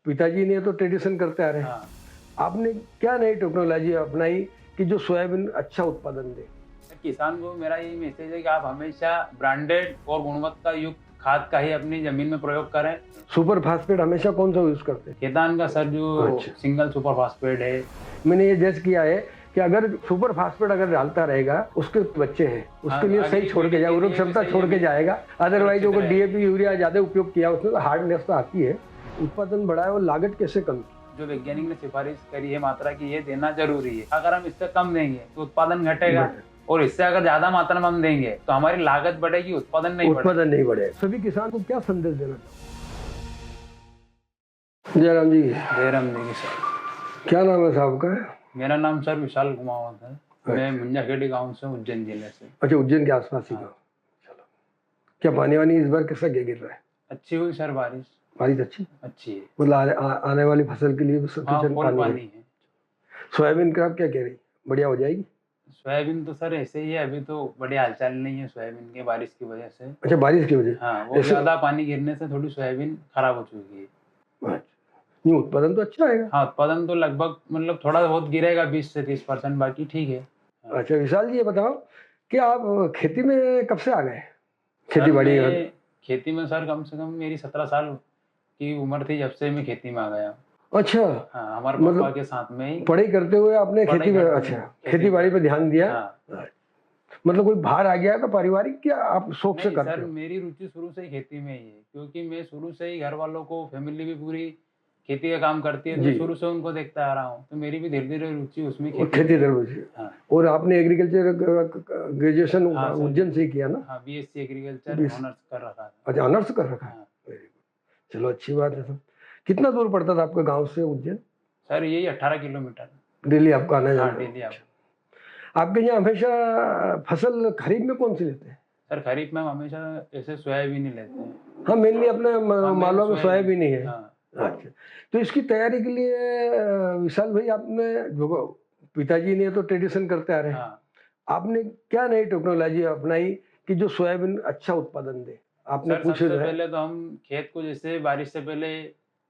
पिताजी ने तो ट्रेडिशन करते आ रहे हैं। हाँ। आपने क्या नई टेक्नोलॉजी अपनाई कि जो सोयाबीन अच्छा उत्पादन दे? किसान को मेरा यही मैसेज है कि आप हमेशा ब्रांडेड और गुणवत्ता युक्त खाद का ही अपनी जमीन में प्रयोग करें। सुपर फास्फेट हमेशा कौन सा यूज करते हैं? खेतान का सर जो अच्छा। सिंगल सुपर फास्फेट है, मैंने ये जज किया है कि अगर सुपर फास्फेट अगर डालता रहेगा, उसके बच्चे हैं उसके लिए सही छोड़ के जाए, उर्वरक क्षमता छोड़ के जाएगा। अदरवाइज अगर डीएपी यूरिया ज्यादा उपयोग किया उसमें तो हार्डनेस तो आती है। उत्पादन बढ़ाए और लागत कैसे कम की? जो वैज्ञानिक ने सिफारिश करी है मात्रा की, ये देना जरूरी है। अगर हम इससे कम देंगे तो उत्पादन घटेगा, और इससे अगर ज्यादा मात्रा में हम देंगे तो हमारी लागत बढ़ेगी, उत्पादन नहीं बढ़ेगा। सभी किसान को क्या संदेश देना चाहते? जयराम जी। जयराम जी सर। क्या नाम है साहब का? मेरा नाम सर विशाल कुमावत है। मैं मुंजाखेड़ी गांव से, उज्जैन जिले से। अच्छा, उज्जैन के आसपास ही गाँव। चलो, क्या पानी वानी इस बार कैसा गिर रहा है? अच्छी हुई सर बारिश अच्छी है। मतलब आने वाली फसल के लिए सफिशिएंट पानी है। सोयाबीन का क्या कह रही, बढ़िया हो जाएगी? सोयाबीन तो सर ऐसे ही है, अभी तो बड़ी हालचाल नहीं है सोयाबीन के, बारिश की वजह से। अच्छा, बारिश की वजह? हाँ, वो ज्यादा पानी गिरने से थोड़ी सोयाबीन खराब हो चुकी है। नहीं, उत्पादन तो अच्छा आएगा। हाँ, उत्पादन तो लगभग मतलब थोड़ा बहुत गिरेगा, 20 से 30%, बाकी ठीक है। अच्छा विशाल जी, ये बताओ कि आप खेती में कब से आ गए? खेती बाड़ी खेती में सर कम से कम मेरी 17 साल की उम्र थी जब से मैं खेती में आ गया। अच्छा। हाँ, हमारे पापा के साथ में ही पढ़ाई करते हुए आपने खेती में, अच्छा, खेती बाड़ी पे ध्यान दिया। हाँ। मतलब कोई बाहर आ गया था पारिवारिक, क्या आप शौक से करते हो? सर मेरी रुचि शुरू से ही खेती में ही है, क्योंकि मैं शुरू से ही घर वालों को, फैमिली भी पूरी खेती का काम करती है, तो शुरू से उनको देखता आ रहा हूँ, तो मेरी भी धीरे धीरे रुचि उसमें खेती रुचि। हाँ। और आपने एग्रीकल्चर ग्रेजुएशन उज्जैन से किया ना? हाँ, बीएससी एग्रीकल्चर ऑनर्स कर रखा है। अच्छा, ऑनर्स कर रखा है। चलो, अच्छी बात है। सब कितना दूर पड़ता था आपका गाँव से उज्जैन? सर यही 18 किलोमीटर डेली आपका आना जाना? डेली। आपके यहाँ हमेशा फसल खरीफ में कौन सी लेते हैं? सर खरीफ में हम हमेशा ऐसे सोयाबीन ही लेते हैं। हाँ, मेनली अपने मालवा में सोयाबीन ही है। अच्छा, तो इसकी तैयारी के लिए विशाल भाई, आपने जो पिताजी ने तो ट्रेडिशन करते आ रहे हैं, आपने क्या नई टेक्नोलॉजी अपनाई कि जो सोयाबीन अच्छा उत्पादन दे? आपने कुछ सबसे पहले तो हम खेत को जैसे बारिश से पहले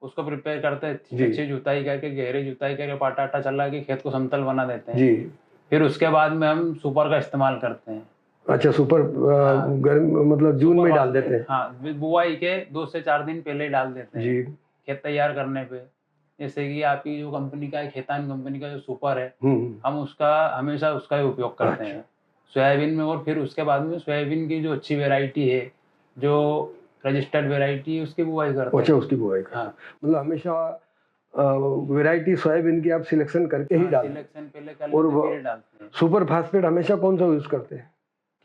उसको प्रिपेयर करते हैं, अच्छी जुताई करके, गहरी जुताई करके, पाटा आटा चला के खेत को समतल बना देते हैं जी। फिर उसके बाद में हम सुपर का इस्तेमाल करते हैं। अच्छा, सुपर मतलब जून में डाल देते हैं? हाँ, बुआई के 2 से 4 दिन पहले ही डाल देते हैं जी, खेत तैयार करने पे। जैसे कि आपकी जो कंपनी का है, खेतान कंपनी का जो सुपर है, हम उसका हमेशा उसका ही उपयोग करते हैं सोयाबीन में। और फिर उसके बाद में सोयाबीन की जो अच्छी वेराइटी है, जो रजिस्टर्ड वेराइटी है, उसकी बुआई करते हैं। अच्छा, उसकी बुआई करते हैं। मतलब हमेशा वेराइटी सोयाबीन की आप सिलेक्शन करके ही डालते हैं? सिलेक्शन पहले कर डालते हैं। सुपर फास्फेट हमेशा कौन सा यूज करते हैं?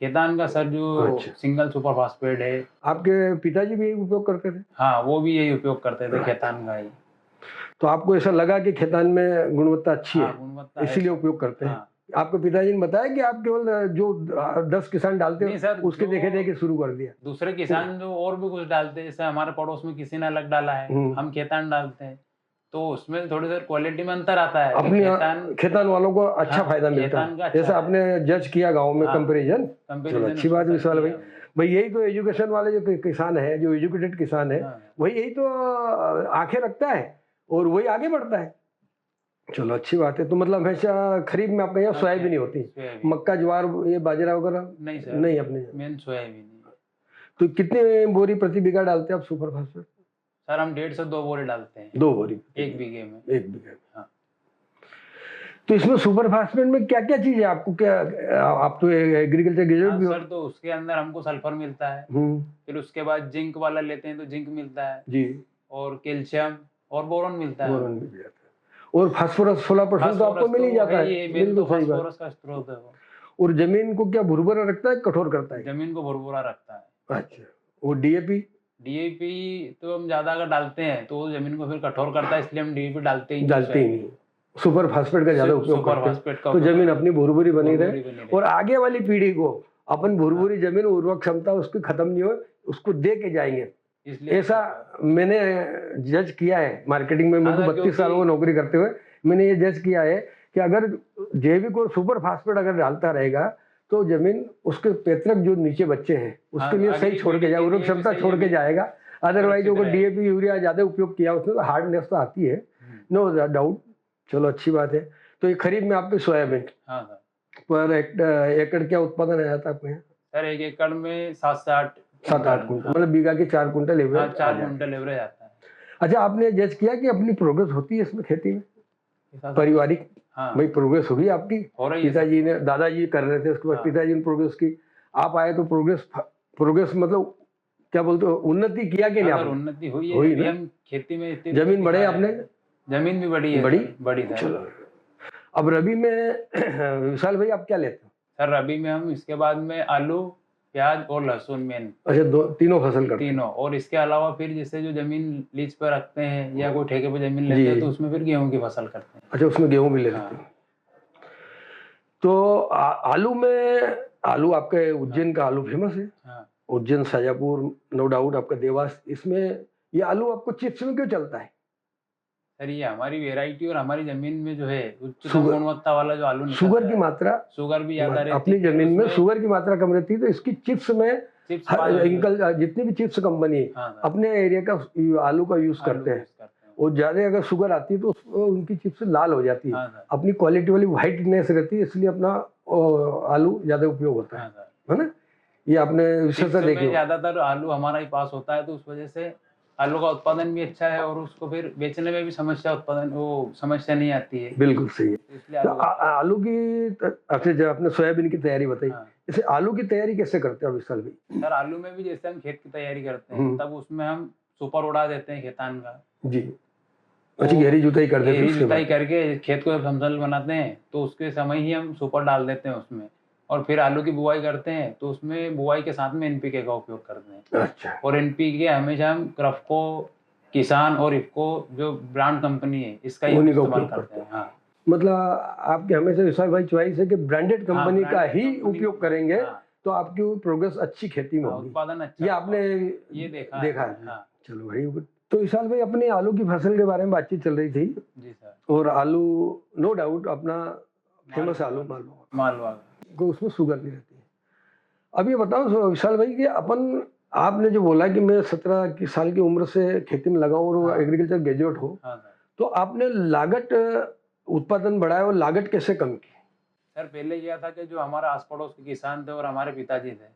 खेतान का सर जो सिंगल सुपर फास्फेट है। आपके पिताजी भी यही उपयोग करते थे? हाँ, वो भी यही उपयोग करते थे, खेतान का ही। तो आपको ऐसा लगा कि खेतान में गुणवत्ता अच्छी है, इसीलिए उपयोग करते हैं? आपके पिताजी ने बताया कि आप केवल जो 10 किसान डालते हैं उसके देखे थे कि शुरू कर दिया? दूसरे किसान जो और भी कुछ डालते हैं, जैसे हमारे पड़ोस में किसी ने अलग डाला है, हम खेतान डालते हैं, तो उसमें थोड़ी देर क्वालिटी में अंतर आता है। अपने खेतान वालों को अच्छा फायदा मिलता है, जैसे आपने जज किया गांव में कंपैरिजन। चलो, अच्छी बात है विशाल भाई। भाई यही तो एजुकेशन वाले जो किसान है, जो एजुकेटेड किसान है, वही यही तो आंखें रखता है और वही आगे बढ़ता है। चलो, अच्छी बात है। तो मतलब हमेशा खरीफ में आपके यहाँ सोयाबीन ही होती है? मक्का, ज्वार, ये बाजरा वगैरह नहीं अपने मेन सोयाबीन। तो कितने बोरी प्रति बीघा डालते हैं आप सुपर फास्फेट? सर हम 1.5 से 2 बोरी डालते हैं। 2 बोरी 1 बीघे में? 1 बीघे में। हाँ। तो इसमें सुपर फास्फेट में क्या क्या चीज है? आपको क्या, आप तो एग्रीकल्चर ग्रेजुएट भी हो? सर तो उसके अंदर हमको सल्फर मिलता है, फिर उसके बाद जिंक वाला लेते हैं तो जिंक मिलता है जी, और कैल्शियम और बोरॉन मिलता है। बोरॉन मिल जाता है, और फास्फोरस 16% तो आपको मिल ही जाता है। बिल्कुल सही बात। फास्फोरस का स्रोत है वो। और जमीन को क्या भुरभुरा रखता है, कठोर करता है? जमीन को भुरभुरा रखता है। अच्छा, वो डीएपी तो हम ज्यादा अगर डालते हैं तो जमीन को फिर कठोर करता है, इसलिए हम डीएपी डालते ही नहीं। सुपर फास्फेट का ज्यादा उपयोग करते हैं तो जमीन अपनी भुरभुरी बनी रहे, और आगे वाली पीढ़ी को अपन भुरभुरी जमीन, उर्वरक क्षमता उसकी खत्म नहीं हो, उसको दे के जाएंगे। ऐसा मैंने जज किया है मार्केटिंग में। मेरे को 32 सालों की नौकरी करते हुए मैंने ये जज किया है कि अगर जैविक और सुपर फास्फेट अगर डालता रहेगा तो जमीन उसके पैतृक जो नीचे बच्चे हैं उसके लिए सही छोड़ के जाए, उर्वरक क्षमता छोड़ के जाएगा। अदरवाइज वो डीएपी यूरिया ज्यादा उपयोग किया उसमें तो हार्डनेस तो आती है, नो डाउट। चलो अच्छी बात है। तो ये खरीफ में आपके सोयाबीन पर एकड़ क्या उत्पादन आया था आपके यहाँ? सर 1 एकड़ में 7 से 8 7-8 कुंटल, मतलब बीघा के 4 कुंटल एवरेज? 4 कुंटल एवरेज आता है। अच्छा, आपने जज किया कि अपनी प्रोग्रेस होती है इसमें खेती में पारिवारिक? भाई प्रोग्रेस होगी आपकी? पिताजी ने, दादाजी कर रहे थे, उसके बाद पिताजी ने प्रोग्रेस की, आप आए तो प्रोग्रेस मतलब क्या बोलते हो, उन्नति किया कि नहीं? उन्नति हुई है। हम खेती में जमीन बढ़े आपने? जमीन भी बड़ी है, बड़ी था। चलो, अब रबी में विशाल भाई आप क्या लेते हो? सर रबी में हम इसके बाद में आलू, प्याज और लहसुन मेन। अच्छा, तीनों फसल करते हैं? तीनों। और इसके अलावा फिर जैसे जो जमीन लीज पर रखते हैं या कोई ठेके पे जमीन लेते हैं तो उसमें फिर गेहूं की फसल करते हैं। अच्छा, उसमें गेहूं भी ले लेते हैं। तो आलू में, आलू आपके उज्जैन का आलू फेमस है। उज्जैन, शाजापुर, नो डाउट आपका देवास, इसमें ये आलू आपको चिप्स में क्यों चलता है? सर ये हमारी वेराइटी और हमारी जमीन में जो है उच्च गुणवत्ता वाला जो आलू निकलता है, शुगर की मात्रा, शुगर भी ज्यादा रहती है अपनी जमीन में, शुगर की मात्रा कम रहती है, तो इसकी चिप्स में जितनी भी चिप्स कंपनी अपने एरिया का आलू का यूज करते हैं, और ज्यादा अगर शुगर आती है तो उनकी चिप्स लाल हो जाती है। अपनी क्वालिटी वाली व्हाइटनेस रहती है, इसलिए अपना आलू ज्यादा उपयोग होता है ना? ये आपने विशेषता देखी। ज्यादातर आलू हमारा ही पास होता है, तो उस वजह से आलू का उत्पादन भी अच्छा है और उसको फिर बेचने में भी समस्या नहीं आती है। बिल्कुल सही है। तो आलू की, अच्छा जब आपने सोयाबीन की तैयारी बताई, जैसे आलू की तैयारी कैसे करते हो विशाल भाई? सर आलू में भी जैसे हम खेत की तैयारी करते हैं तब उसमें हम सुपर उड़ा देते हैं खेतान का। जी, अच्छी गहरी जुताई कर देते हैं। गहरी जुताई करके खेत को समतल बनाते हैं तो उसके समय ही हम सुपर डाल देते हैं उसमें, और फिर आलू की बुआई करते हैं तो उसमें बुआई के साथ में एनपीके का उपयोग करते हैं। अच्छा। और एनपीके हमेशा हम क्रफ्को, किसान और इफको जो ब्रांड कंपनी है इसका ही इस्तेमाल करते हैं। हाँ, मतलब आपके हमेशा विशाल भाई चॉइस है कि ब्रांडेड कंपनी का ही उपयोग करेंगे तो आपकी प्रोग्रेस अच्छी खेती में होगी, उत्पादन अच्छा। ये आपने ये देखा है। चलो भाई, तो विशाल भाई अपने आलू की फसल के बारे में बातचीत चल रही थी। जी सर। और आलू नो डाउट अपना फेमस आलू मालवा को, उसमें शुगर नहीं रहती है। अब ये बताओ विशाल भाई कि आपने जो बोला कि मैं 17 साल की उम्र से खेती में लगा हूँ और एग्रीकल्चर ग्रेजुएट हो, तो आपने लागत उत्पादन बढ़ाया और लागत कैसे कम की? सर पहले क्या था कि जो हमारा आस पड़ोस के किसान थे और हमारे पिताजी थे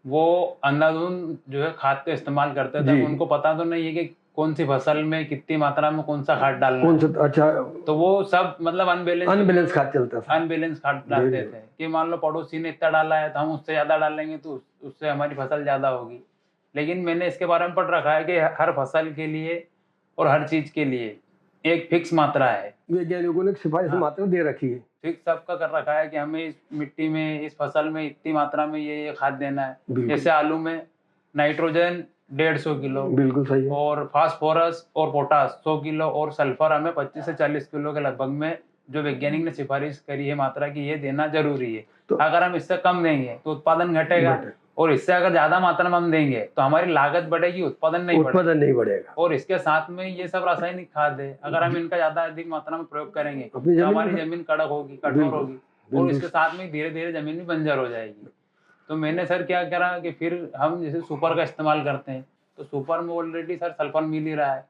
वो अंधाधुंध जो है खाद का इस्तेमाल करते थे। उनको पता तो नहीं है कि कौन सी फसल में कितनी मात्रा में कौन सा खाद डालना, कौन सा। अच्छा, तो वो सब मतलब अनबैलेंस खाद चलता था, अनबैलेंस खाद डालते थे कि मान लो पड़ोसी ने इतना डाला है तो हम उससे ज्यादा डालेंगे तो उससे हमारी फसल ज्यादा होगी। लेकिन मैंने इसके बारे में पढ़ रखा है कि हर फसल के लिए और हर चीज के लिए एक फिक्स मात्रा है, वैज्ञानिकों ने सिफारिश मात्रा दे रखी है, फिक्स सबका कर रखा है कि हमें इस मिट्टी में, इस फसल में इतनी मात्रा में ये खाद देना है। जैसे आलू में नाइट्रोजन 150 किलो, बिल्कुल सही है, और फास्फोरस और पोटास 100 किलो, और सल्फर हमें 25 से 40 किलो के लगभग में जो वैज्ञानिक ने सिफारिश करी है मात्रा की, ये देना जरूरी है। तो अगर हम इससे कम देंगे तो उत्पादन घटेगा, और इससे अगर ज्यादा मात्रा में हम देंगे तो हमारी लागत बढ़ेगी, उत्पादन नहीं बढ़ेगा। और इसके साथ में ये सब रासायनिक खाद है, अगर हम इनका ज्यादा अधिक मात्रा में प्रयोग करेंगे तो हमारी जमीन कड़क होगी, कठोर होगी, और इसके साथ में धीरे धीरे जमीन भी बंजर हो जाएगी। तो मैंने सर क्या करा कि फिर हम जैसे सुपर का इस्तेमाल करते हैं तो सुपर में ऑलरेडी सर सल्फर मिल ही रहा है,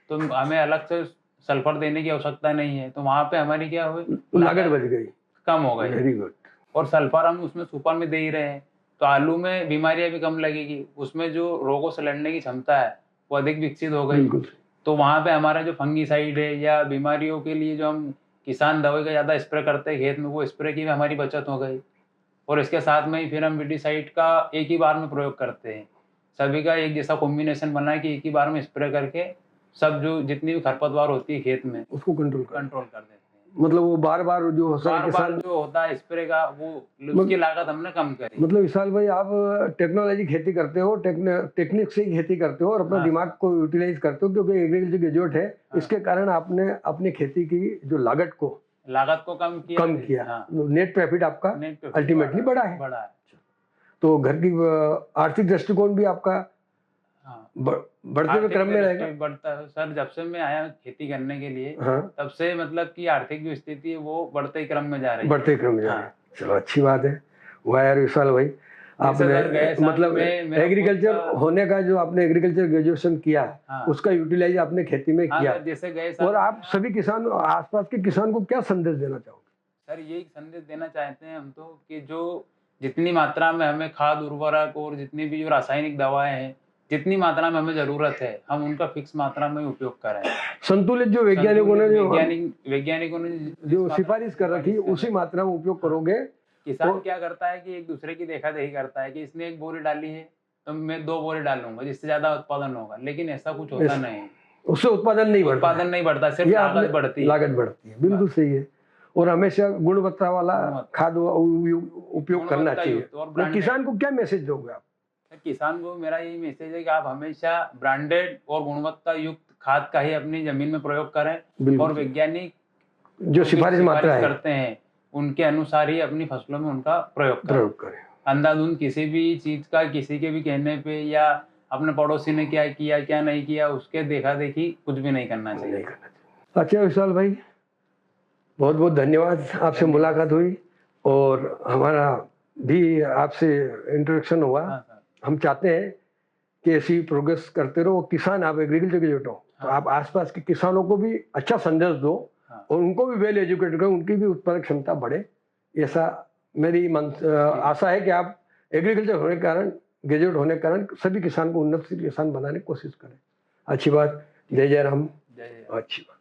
तो हमें अलग से सल्फर देने की आवश्यकता नहीं है। तो वहां पे हमारी क्या हुई, लागत बच गई, कम हो गई। Very good. और सल्फर हम उसमें सुपर में दे ही रहे हैं तो आलू में बीमारियां भी कम लगेगी, उसमें जो रोगों से लड़ने की क्षमता है वो अधिक विकसित हो गई। तो वहां पे हमारा जो फंगीसाइड है या बीमारियों के लिए जो हम किसान दवाई का ज्यादा स्प्रे करते हैं खेत में, वो स्प्रे की भी हमारी बचत हो गई। और इसके साथ में ही फिर हम विडिसाइड का एक ही बार में प्रयोग करते हैं, सभी का एक जैसा कॉम्बिनेशन बना कि एक ही बार में स्प्रे करके सब जो जितनी भी खरपतवार होती है खेत में उसको कंट्रोल कर देते हैं। मतलब वो बार बार जो होता है स्प्रे का, वो उसकी लागत हमने कम करी। मतलब विशाल भाई आप टेक्नोलॉजी खेती करते हो, टेक्निक से ही खेती करते हो और अपना दिमाग को यूटिलाइज करते हो, क्योंकि एग्रीकल्चर ग्रेजुएट है। इसके कारण आपने अपनी खेती की जो लागत को कम किया। नेट प्रॉफिट आपका अल्टीमेटली बढ़ा है। तो घर की आर्थिक दृष्टिकोण भी आपका बढ़ते हुए क्रम में रहेगा। बढ़ता है सर, जब से मैं आया खेती करने के लिए तब से मतलब कि आर्थिक जो स्थिति है वो बढ़ते क्रम में जा रही है। चलो अच्छी बात है। वाह यार विशाल भाई, आपने मतलब एग्रीकल्चर होने का जो आपने एग्रीकल्चर ग्रेजुएशन किया, उसका यूटिलाइज आपने खेती में किया। जैसे गए और आप सभी किसान, आसपास के किसान को क्या संदेश देना चाहोगे? सर यही संदेश देना चाहते हैं हम तो कि जो जितनी मात्रा में हमें खाद उर्वरक और जितनी भी जो रासायनिक दवाएं हैं, जितनी मात्रा में हमें जरूरत है, हम उनका फिक्स मात्रा में उपयोग करें। संतुलित जो वैज्ञानिकों ने जो सिफारिश कर रखी उसी मात्रा में उपयोग करोगे। किसान क्या करता है कि एक दूसरे की देखा देखी करता है कि इसने 1 बोरी डाली है तो मैं 2 बोरी डालूंगा जिससे ज्यादा उत्पादन होगा, लेकिन ऐसा कुछ होता नहीं। उससे उत्पादन नहीं बढ़ता, सिर्फ लागत बढ़ती है। बिल्कुल सही है। और हमेशा गुणवत्ता वाला खाद उपयोग करना चाहिए। और किसान को क्या मैसेज दोगे आप? किसान को मेरा यही मैसेज है कि आप हमेशा ब्रांडेड और गुणवत्ता युक्त खाद का ही अपनी जमीन में प्रयोग करें और वैज्ञानिक जो सिफारिश मात्रा करते हैं उनके अनुसार ही अपनी फसलों में उनका प्रयोग करें। अंधाधुंध किसी भी चीज का किसी के भी कहने पे या अपने पड़ोसी ने क्या किया क्या नहीं किया उसके देखा देखी कुछ भी नहीं करना चाहिए। अच्छा विशाल भाई, बहुत बहुत धन्यवाद, आपसे मुलाकात हुई और हमारा भी आपसे इंट्रोडक्शन हुआ। हम चाहते हैं कि ऐसी प्रोग्रेस करते रहो। किसान, आप एग्रीकल्चर ग्रेजुएट हो तो आप आसपास के किसानों को भी अच्छा संदेश दो और उनको भी वेल एजुकेटेड करो, उनकी भी उत्पादक क्षमता बढ़े। ऐसा मेरी आशा है कि आप एग्रीकल्चर होने के कारण, ग्रेजुएट होने के कारण सभी किसान को उन्नत किसान बनाने की कोशिश करें। अच्छी बात। जय जय राम। अच्छी बात।